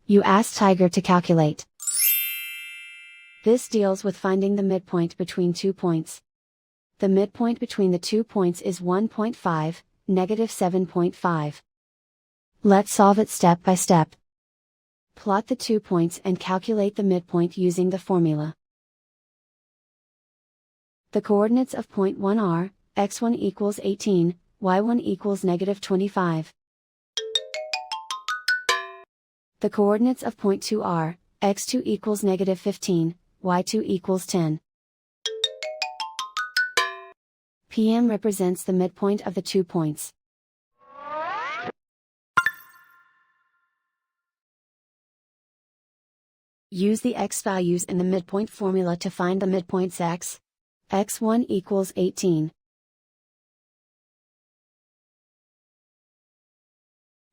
You ask Tiger to calculate. This deals with finding the midpoint between 2 points. The midpoint between the 2 points is 1.5, negative 7.5. Let's solve it step by step. Plot the 2 points and calculate the midpoint using the formula. The coordinates of point 1 are, x1 equals 18, y1 equals negative 25. The coordinates of point 2 are, x2 equals negative 15, y2 equals 10. PM represents the midpoint of the 2 points. Use the x values in the midpoint formula to find the midpoints x. x1 equals 18.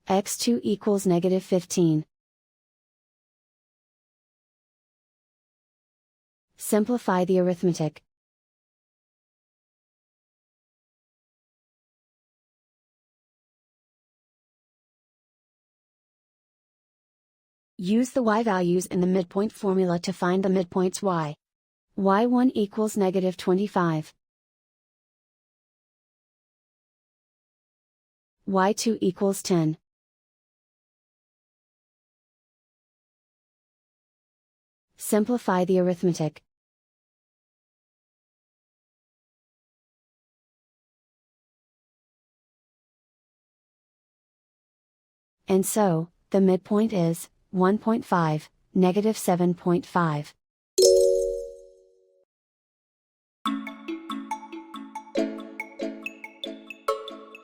x2 equals negative 15. Simplify the arithmetic. Use the y values in the midpoint formula to find the midpoints y. y1 equals negative 25. y2 equals 10. Simplify the arithmetic. And so, the midpoint is 1.5, negative 7.5.